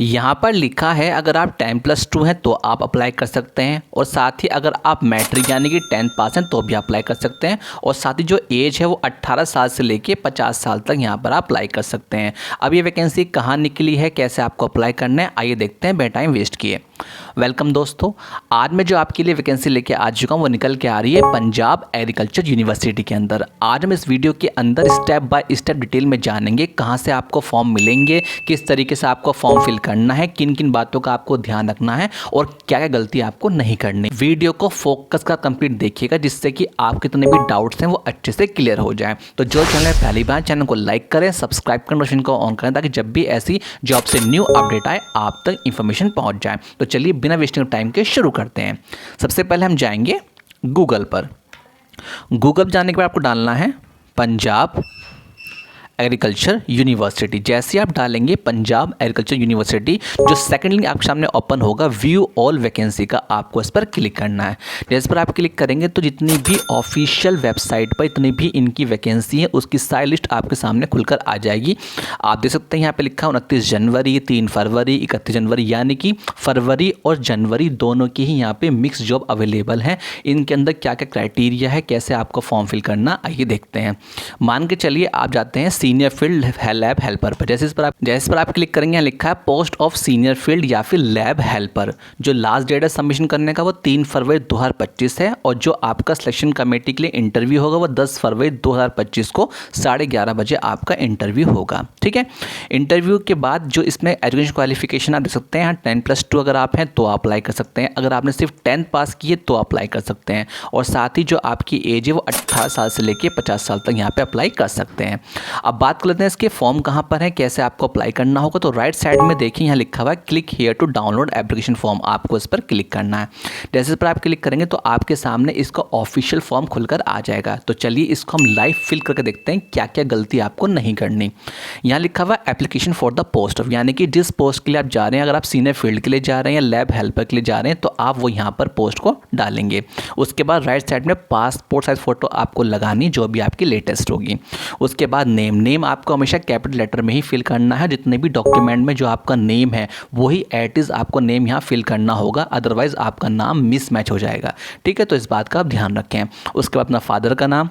यहाँ पर लिखा है अगर आप 10+2 हैं तो आप अप्लाई कर सकते हैं, और साथ ही अगर आप मैट्रिक यानी कि 10th पास हैं तो भी अप्लाई कर सकते हैं, और साथ ही जो एज है वो 18 साल से लेके 50 साल तक यहाँ पर आप अप्लाई कर सकते हैं। अब ये वैकेंसी कहाँ निकली है, कैसे आपको अप्लाई करना है, आइए देखते हैं बिना टाइम वेस्ट किए। वेलकम दोस्तों, आज मैं जो आपके लिए वैकेंसी लेके आ चुका हूँ वो निकल के आ रही है पंजाब एग्रीकल्चर यूनिवर्सिटी के अंदर। आज हम इस वीडियो के अंदर स्टेप बाय स्टेप डिटेल में जानेंगे कहाँ से आपको फॉर्म मिलेंगे, किस तरीके से आपको फॉर्म फिल करना है, किन किन बातों का आपको ध्यान रखना है और क्या क्या गलती आपको नहीं करनी। वीडियो को फोकस का कंप्लीट देखिएगा जिससे कि आपके जितने भी डाउट्स हैं वो अच्छे से क्लियर हो जाए। तो जो चैनल है पहली बार, चैनल को लाइक करें, सब्सक्राइब करें, नोटिफिकेशन को ऑन करें ताकि जब भी ऐसी जॉब से न्यू अपडेट आए आप तक इंफॉर्मेशन पहुंच जाए। तो चलिए बिना वेस्टिंग टाइम के शुरू करते हैं। सबसे पहले हम जाएंगे गूगल पर। गूगल जाने के बाद आपको डालना है पंजाब एग्रीकल्चर यूनिवर्सिटी। जैसे आप डालेंगे पंजाब एग्रीकल्चर यूनिवर्सिटी, जो सेकंड लिंक आपके सामने ओपन होगा व्यू ऑल वैकेंसी का, आपको इस पर क्लिक करना है। जैसे पर आप क्लिक करेंगे तो जितनी भी ऑफिशियल वेबसाइट पर इतनी भी इनकी वैकेंसी है उसकी सारी लिस्ट आपके सामने खुलकर आ जाएगी। आप देख सकते हैं यहाँ पे लिखा है 29 जनवरी, 3 फरवरी, 31 जनवरी, यानी कि फरवरी और जनवरी दोनों की ही यहाँ पे मिक्स जॉब अवेलेबल हैं। इनके अंदर क्या क्या क्राइटेरिया है, कैसे आपको फॉर्म फिल करना, आइए देखते हैं। मान के चलिए आप जाते हैं सीनियर फील्ड लैब हेल्पर पर। जैसे इस पर आप क्लिक करेंगे, यहाँ लिखा है पोस्ट ऑफ सीनियर फील्ड या फिर लैब हेल्पर। जो लास्ट डेट है सबमिशन करने का वो 3 फरवरी 2025 है, और जो आपका सिलेक्शन कमेटी के लिए इंटरव्यू होगा वो 10 फरवरी 2025 को 11:30 बजे आपका इंटरव्यू होगा। ठीक है, इंटरव्यू के बाद जो इसमें एजुकेशन क्वालिफिकेशन आप देख सकते हैं, यहाँ 10+2 अगर आप हैं तो अप्लाई कर सकते हैं, अगर आपने सिर्फ 10th पास की है तो अप्लाई कर सकते हैं, और साथ ही जो आपकी एज है वो 18 साल से लेकर 50 साल तक यहाँ पे अप्लाई कर सकते हैं। अब बात कर लेते हैं इसके फॉर्म कहाँ पर है, कैसे आपको अप्लाई करना होगा। तो राइट साइड में देखिए यहाँ लिखा हुआ है click here to download application form, आपको इस पर क्लिक करना है। जैसे इस पर आप क्लिक करेंगे तो आपके सामने इसका ऑफिशियल फॉर्म खुलकर आ जाएगा। तो चलिए इसको हम लाइव फिल करके देखते हैं क्या क्या गलती आपको नहीं करनी। यहाँ लिखा हुआ application for the post of, यानी कि जिस पोस्ट के लिए आप जा रहे हैं, अगर आप सीनियर फील्ड के लिए जा रहे हैं या लैब हेल्पर के लिए जा रहे हैं तो आप वो यहाँ पर पोस्ट को डालेंगे। उसके बाद राइट साइड में पासपोर्ट साइज फोटो आपको लगानी जो भी आपकी लेटेस्ट होगी। उसके बाद नेम आपको हमेशा कैपिटल लेटर में ही फिल करना है। जितने भी डॉक्यूमेंट में जो आपका नेम है वही एट इज आपको नेम यहाँ फिल करना होगा, अदरवाइज आपका नाम मिसमैच हो जाएगा। ठीक है, तो इस बात का आप ध्यान रखें। उसके बाद अपना फादर का नाम,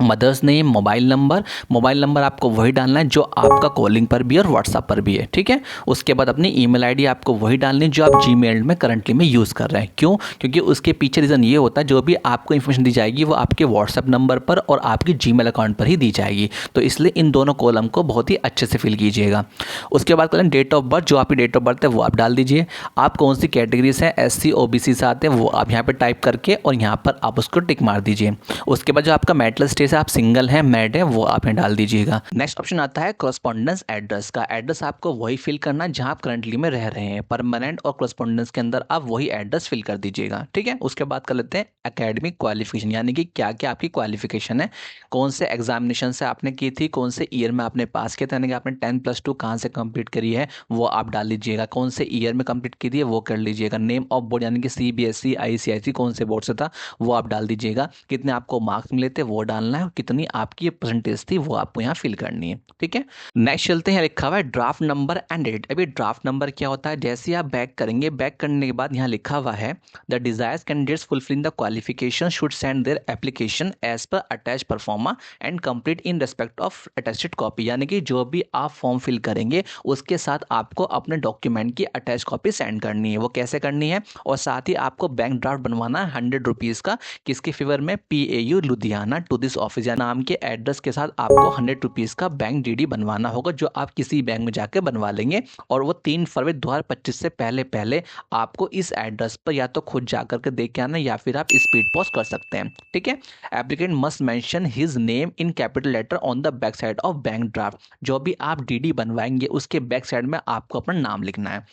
मदर्स नेम, मोबाइल नंबर आपको वही डालना है जो आपका कॉलिंग पर भी और व्हाट्सएप पर भी है। ठीक है, उसके बाद अपनी ईमेल आईडी आपको वही डालनी है जो आप जीमेल में करंटली में यूज़ कर रहे हैं। क्यों? क्योंकि उसके पीछे रीज़न ये होता है जो भी आपको इन्फॉर्मेशन दी जाएगी वो आपके व्हाट्सएप नंबर पर और आपकी जीमेल अकाउंट पर ही दी जाएगी। तो इसलिए इन दोनों कॉलम को बहुत ही अच्छे से फिल कीजिएगा। उसके बाद करें डेट ऑफ बर्थ, जो आपकी डेट ऑफ बर्थ है वो आप डाल दीजिए। आप कौन सी कैटेगरीज हैं, SC OBC से आते हैं वो आप यहाँ पर टाइप करके और यहाँ पर आप उसको टिक मार दीजिए। उसके बाद जो आपका मैरिटल स्टेटस है, आप सिंगल हैं, मैरिड है, वो आप यहाँ डाल दीजिएगा। नेक्स्ट ऑप्शन आता है कॉरेस्पॉन्डेंस एड्रेस का। एड्रेस आपको वही फिल करना जहां आप करंटली में रह रहे हैं। परमानेंट और कॉरेस्पॉन्डेंस के अंदर आप वही एड्रेस फिल कर दीजिएगा। ठीक है, उसके बाद कर लेते हैं एकेडमिक क्वालिफिकेशन, यानी कि क्या क्या आपकी क्वालिफिकेशन है, कौन से एग्जामिनेशन से आपने की थी, कौन से ईयर में आपने पास किया था, यानी कि आपने 10+2 कहाँ से कंप्लीट करी है वो आप डाल लीजिएगा। कौन से ईयर में कंप्लीट की थी वो कर लीजिएगा। नेम ऑफ बोर्ड यानी कि CBSE ICIC कौन से बोर्ड से था वो आप डाल दीजिएगा। कितने आपको मार्क्स मिले थे वो डालना है, और कितनी आपकी परसेंटेज थी वो आपको यहाँ फिल करनी है। ठीक है, नेक्स्ट चलते हैं। लिखा हुआ है ड्राफ्ट नंबर एंड डेट। अभी ड्राफ्ट नंबर क्या होता है, जैसे ही आप बैक करेंगे, बैक करने के बाद यहाँ लिखा हुआ है the desires candidates fulfilling the qualification should send their application as per attach proforma and complete in respect of attested copy, यानी कि जो भी आप फॉर्म फिल करेंगे उसके साथ आपको अपने डॉक्यूमेंट की अटैच कॉपी सेंड करनी है। वो कैसे करनी है, और साथ ही आपको बैंक ड्राफ्ट बनवाना है 100 रुपीज़ का, किसके फेवर में, PAU Ludhiana to this office, या नाम के एड्रेस के साथ आपको 100 रुपीज़ का बैंक DD बनवाना होगा जो आप किसी बैंक में जाकर बनवा लेंगे। और वो 3 फरवरी 2025 से पहले पहले आपको इस एड्रेस पर या तो खुद जाकर के देख के आना या फिर आप स्पीड पोस्ट कर सकते हैं। ठीक है, applicant must mention his name in capital later on the back side of bank draft. जो भी आप DD बनवाएंगे उसके बैक साइड में आपको अपना नाम लिखना है।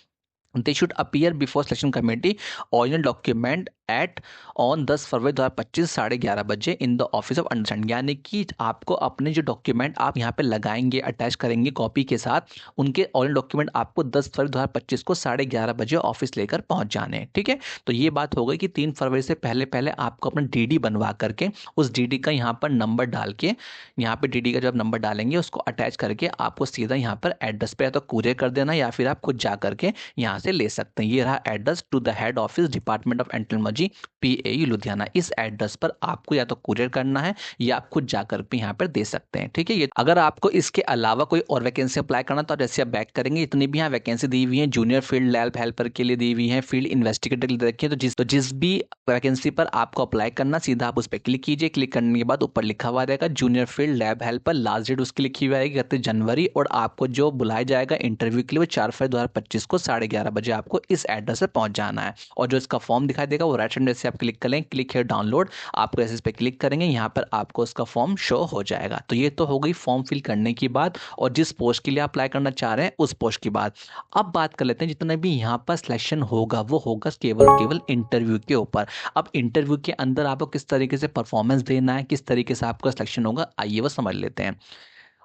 They should appear before selection committee. Original document at on 10 फरवरी 2025 11:30 बजे in the office of understanding. यानी कि आपको अपने जो डॉक्यूमेंट आप यहाँ पे लगाएंगे, अटैच करेंगे कॉपी के साथ, उनके ऑल डॉक्यूमेंट आपको 10 फरवरी 2025 को 11:30 बजे ऑफिस लेकर पहुँच जाने हैं। ठीक है, तो ये बात हो गई कि 3 फरवरी से पहले पहले आपको अपना डीडी बनवा करके उस डीडी का यहाँ पर नंबर डाल के, यहाँ पे डीडी का जब नंबर डालेंगे उसको अटैच करके आपको सीधा यहाँ पर एड्रेस पे या तो कुरियर कर देना या फिर आप खुद जा करके यहाँ से ले सकते हैं। ये रहा address, to the head office department of entomology PAU Ludhiana. इस एड्रेस पर आपको या तो कुरियर करना है या आप खुद जाकर भी यहाँ पर दे सकते हैं। ठीक है, ये अगर आपको इसके अलावा कोई और वैकेंसी अप्लाई करना तो जैसे आप बैक करेंगे, इतनी भी यहाँ वैकेंसी दी हुई है, जूनियर फील्ड लैब हेल्पर के लिए दी हुई है, फील्ड इन्वेस्टिगेटर के लिए रखी है। तो जिस भी वैकेंसी पर आपको अप्लाई करना, सीधा आप उस पर क्लिक कीजिए। क्लिक करने के बाद ऊपर लिखा हुआ रहेगा junior field lab helper, last date उसकी लिखी हुई आएगी 31 जनवरी, और आपको जो बुलाया जाएगा इंटरव्यू के लिए वो 4 फरवरी 2025 को 11:30 बजे आपको इस एड्रेस पर पहुंच जाना है। और जो इसका फॉर्म दिखाई देगा वो राइट हैंड से आप क्लिक करें, क्लिक है डाउनलोड, आपको ऐसे इस पर क्लिक करेंगे, यहाँ पर आपको उसका फॉर्म शो हो जाएगा। तो ये तो हो गई फॉर्म फिल करने की बात और जिस पोस्ट के लिए अप्लाई करना चाह रहे हैं उस पोस्ट की बात। अब बात कर लेते हैं जितना भी यहाँ पर सिलेक्शन होगा वो होगा केवल इंटरव्यू के ऊपर। अब इंटरव्यू के अंदर आपको किस तरीके से परफॉर्मेंस देना है, किस तरीके से आपका सिलेक्शन होगा, आइए वो समझ लेते हैं।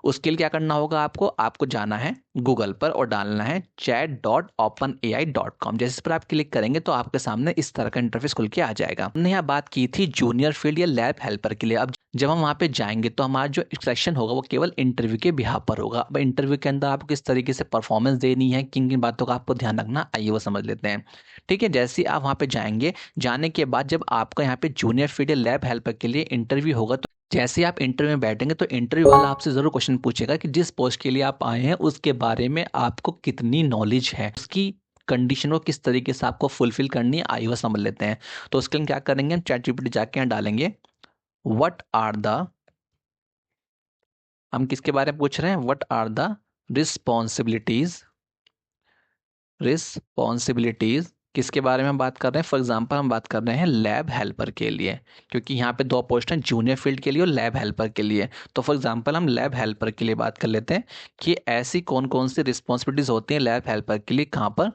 उसके लिए क्या करना होगा, आपको जाना है गूगल पर और डालना है chat.openai.com। जैसे इस पर आप क्लिक करेंगे तो आपके सामने इस तरह का इंटरफेस खुल के आ जाएगा। हमने यहाँ बात की थी जूनियर फील्ड या लैब हेल्पर के लिए। अब जब हम वहाँ पे जाएंगे तो हमारा जो सिलेक्शन होगा वो केवल इंटरव्यू के बिहाफ पर होगा। अब इंटरव्यू के अंदर आपको किस तरीके से परफॉर्मेंस देनी है, किन किन बातों का आपको ध्यान रखना, आइए वो समझ लेते हैं। ठीक है, जैसे ही आप वहाँ पे जाएंगे, जाने के बाद जब आपका यहाँ पे जूनियर फील्ड या लैब हेल्पर के लिए इंटरव्यू होगा, तो जैसे आप इंटरव्यू में बैठेंगे तो इंटरव्यू वाला आपसे जरूर क्वेश्चन पूछेगा कि जिस पोस्ट के लिए आप आए हैं उसके बारे में आपको कितनी नॉलेज है, उसकी कंडीशन को किस तरीके से आपको फुलफिल करनी है, आइए वो समझ लेते हैं। तो उसके लिए क्या करेंगे, हम ChatGPT जाके यहाँ डालेंगे हम किसके बारे में पूछ रहे हैं, व्हाट आर द रिस्पॉन्सिबिलिटीज किसके बारे में हम बात कर रहे हैं। फॉर एग्जांपल हम बात कर रहे हैं लैब हेल्पर के लिए, क्योंकि यहाँ पे 2 पोस्ट हैं, जूनियर फील्ड के लिए और लैब हेल्पर के लिए। तो फॉर एग्जांपल हम लैब हेल्पर के लिए बात कर लेते हैं कि ऐसी कौन कौन सी रिस्पॉन्सिबिलिटीज होती हैं लैब हेल्पर के लिए, कहाँ पर,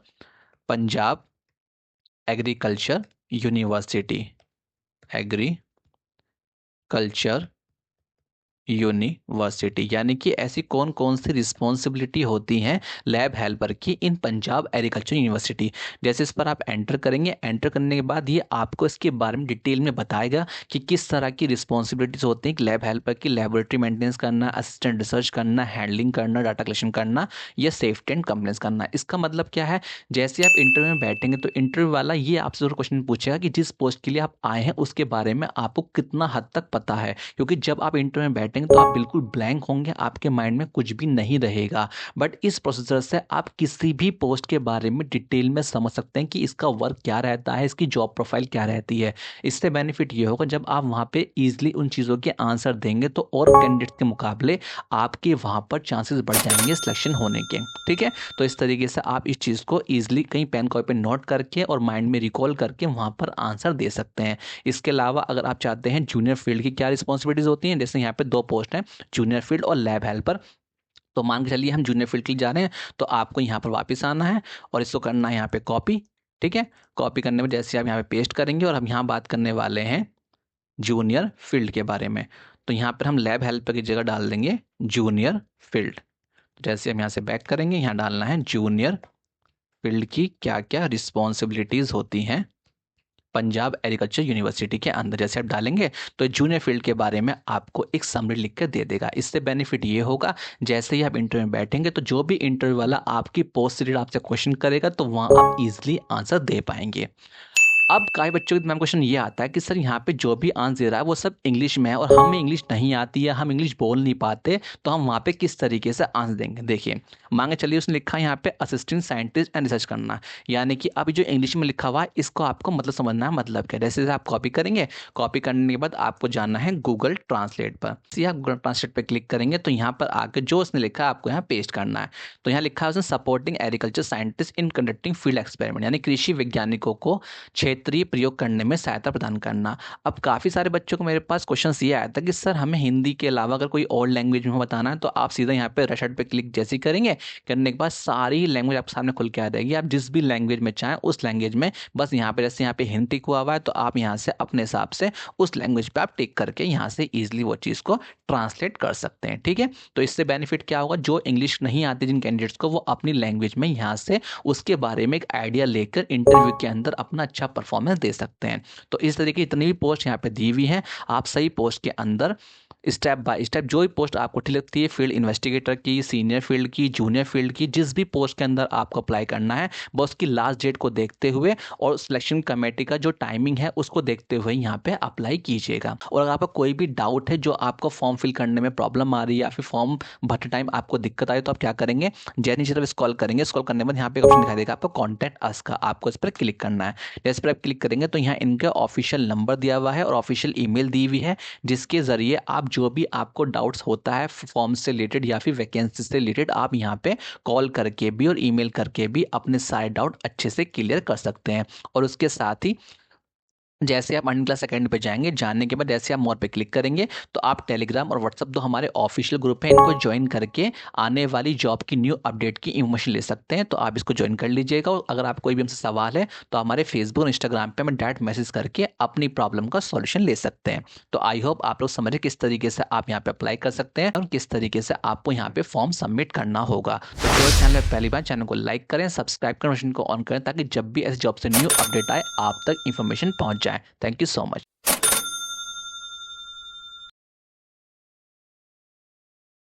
पंजाब एग्रीकल्चर यूनिवर्सिटी, यानी कि ऐसी कौन कौन सी रिस्पॉन्सिबिलिटी होती हैं लैब हेल्पर की इन पंजाब एग्रीकल्चर यूनिवर्सिटी। जैसे इस पर आप एंटर करेंगे, एंटर करने के बाद ये आपको इसके बारे में डिटेल में बताएगा कि किस तरह की रिस्पॉन्सिबिलिटीज होती हैं लैब हेल्पर की। लैबोरेटरी मेंटेनेंस करना, असिस्टेंट रिसर्च करना, हैंडलिंग करना, डाटा कलेक्शन करना, या सेफ्टी एंड कंप्लेंस करना। इसका मतलब क्या है, जैसे आप इंटरव्यू में बैठेंगे तो इंटरव्यू वाला ये आपसे जरूर क्वेश्चन पूछेगा कि जिस पोस्ट के लिए आप आए हैं उसके बारे में आपको कितना हद तक पता है, क्योंकि जब आप इंटरव्यू में बैठेंगे तो आप बिल्कुल ब्लैंक होंगे, आपके माइंड में कुछ भी नहीं रहेगा। बट इस प्रोसीजर से आप किसी भी पोस्ट के बारे में डिटेल में समझ सकते हैं कि इसका वर्क क्या रहता है, इसकी जॉब प्रोफाइल क्या रहती है। इससे बेनिफिट ये होगा जब आप वहाँ पे इजीली उन चीज़ों के आंसर देंगे तो और कैंडिडेट्स के मुकाबले आपके वहाँ पर चांसेस बढ़ जाएंगे सिलेक्शन होने के। ठीक है, तो इस तरीके से आप इस चीज़ को ईजिली कहीं पेन कॉपी पे नोट करके और माइंड में रिकॉल करके वहाँ पर आंसर दे सकते हैं। इसके अलावा अगर आप चाहते हैं जूनियर फील्ड की क्या रिस्पॉन्सिबिलिटीज होती हैं, जैसे यहाँ पे 2 पोस्ट हैं, जूनियर फील्ड और लैब हेल्पर। तो मान के चलिए हम जूनियर फील्ड के लिए जा रहे हैं, तो आपको यहाँ पर वापस आना है और इसको करना है यहाँ पे कॉपी। ठीक है, कॉपी करने में जैसे आप यहाँ पे पेस्ट करेंगे और हम यहाँ बात करने वाले हैं जूनियर फील्ड के बारे में, तो यहाँ पर हम लैब हेल्पर की जगह डाल देंगे जूनियर फील्ड। जैसे हम यहाँ से बैक करेंगे, यहाँ डालना है जूनियर फील्ड की क्या क्या रिस्पॉन्सिबिलिटीज़ होती हैं पंजाब एग्रीकल्चर यूनिवर्सिटी के अंदर। जैसे आप डालेंगे तो जूनियर फील्ड के बारे में आपको एक समरी लिख कर दे देगा। इससे बेनिफिट ये होगा, जैसे ही आप इंटरव्यू में बैठेंगे तो जो भी इंटरव्यू वाला आपकी पोस्ट से रिलेटेड आपसे क्वेश्चन करेगा तो वहाँ आप इजीली आंसर दे पाएंगे। अब कई बच्चों के दिमाग में क्वेश्चन ये आता है कि सर यहाँ पे जो भी आंसर दे रहा है वो सब इंग्लिश में है और हमें इंग्लिश नहीं आती है, हम इंग्लिश बोल नहीं पाते, तो हम वहाँ पे किस तरीके से आंसर देंगे। देखिए मांगे चलिए उसने लिखा है यहाँ पे असिस्टेंट साइंटिस्ट एंड रिसर्च करना, यानी कि अभी जो इंग्लिश में लिखा हुआ है इसको आपको मतलब समझना है, मतलब क्या। जैसे आप कॉपी करेंगे, कॉपी करने के बाद आपको जाना है गूगल ट्रांसलेट पर। जैसे आप गूगल ट्रांसलेट पर क्लिक करेंगे तो यहाँ पर आके जो उसने लिखा है आपको यहाँ पेस्ट करना है। तो यहाँ लिखा है उसने supporting agriculture scientist in conducting field experiment, यानी कृषि वैज्ञानिकों को क्षेत्र क्षेत्रीय प्रयोग करने में सहायता प्रदान करना। अब काफ़ी सारे बच्चों को मेरे पास क्वेश्चन ये आया था कि सर हमें हिंदी के अलावा अगर कोई और लैंग्वेज में बताना है तो आप सीधा यहाँ पे रेशर्ट पे क्लिक जैसे ही करेंगे, करने के बाद सारी लैंग्वेज आपके सामने खुल के आ जाएगी। आप जिस भी लैंग्वेज में चाहें उस लैंग्वेज में बस यहाँ पे जैसे यहाँ पे हिंदी टिक हुआ हुआ है तो आप यहाँ से अपने हिसाब से उस लैंग्वेज पे आप टिक करके यहाँ से ईजिली वो चीज़ को ट्रांसलेट कर सकते हैं। ठीक है, तो इससे बेनिफिट क्या होगा, जो इंग्लिश नहीं आती जिन कैंडिडेट्स को, वो अपनी लैंग्वेज में यहाँ से उसके बारे में एक आइडिया लेकर इंटरव्यू के अंदर अपना अच्छा परफॉर्मेंस दे सकते हैं। तो इस तरीके की जितनी भी पोस्ट यहाँ पे दी हुई हैं, आप सही पोस्ट के अंदर स्टेप बाय स्टेप जो भी पोस्ट आपको ठीक लगती है, फील्ड इन्वेस्टिगेटर की, सीनियर फील्ड की, जूनियर फील्ड की, जिस भी पोस्ट के अंदर आपको अप्लाई करना है, बस उसकी लास्ट डेट को देखते हुए और सिलेक्शन कमेटी का जो टाइमिंग है उसको देखते हुए यहाँ पे अप्लाई कीजिएगा। और अगर आपका कोई भी डाउट है, जो आपको फॉर्म फिल करने में प्रॉब्लम आ रही है या फिर फॉर्म भरते टाइम आपको दिक्कत आई, तो आप क्या करेंगे, जैसे नीचे तरफ स्क्रॉल करेंगे, स्क्रॉल करने के बाद यहाँ पे ऑप्शन दिखाई देगा आपको कॉन्टैक्ट अस का, आपको इस पर क्लिक करना है। जैसे पर आप क्लिक करेंगे तो यहाँ इनका ऑफिशियल नंबर दिया हुआ है और ऑफिशियल ईमेल दी हुई है, जिसके जरिए आप जो भी आपको डाउट्स होता है फॉर्म से रिलेटेड या फिर वैकेंसी से रिलेटेड, आप यहाँ पे कॉल करके भी और ईमेल करके भी अपने सारे डाउट अच्छे से क्लियर कर सकते हैं। और उसके साथ ही जैसे आप अर्निंग क्लास अकेडमी पे जाएंगे, जानने के बाद जैसे आप मोर पे क्लिक करेंगे तो आप टेलीग्राम और व्हाट्सअप जो हमारे ऑफिशियल ग्रुप है इनको ज्वाइन करके आने वाली जॉब की न्यू अपडेट की इन्फॉर्मेशन ले सकते हैं। तो आप इसको ज्वाइन कर लीजिएगा और अगर आपको कोई भी हमसे सवाल है तो हमारे फेसबुक और इंस्टाग्राम पे हमें डायरेक्ट मैसेज करके अपनी प्रॉब्लम का सॉल्यूशन ले सकते हैं। तो आई होप आप लोग समझे किस तरीके से आप यहाँ पे अप्लाई कर सकते हैं और किस तरीके से आपको यहाँ पे फॉर्म सबमिट करना होगा। तो जो चैनल में पहली बार, चैनल को लाइक करें, सब्सक्राइब करें, को ऑन करें ताकि जब भी ऐसे जॉब से न्यू अपडेट आए आप तक इन्फॉर्मेशन पहुंच जाए। Thank you so much.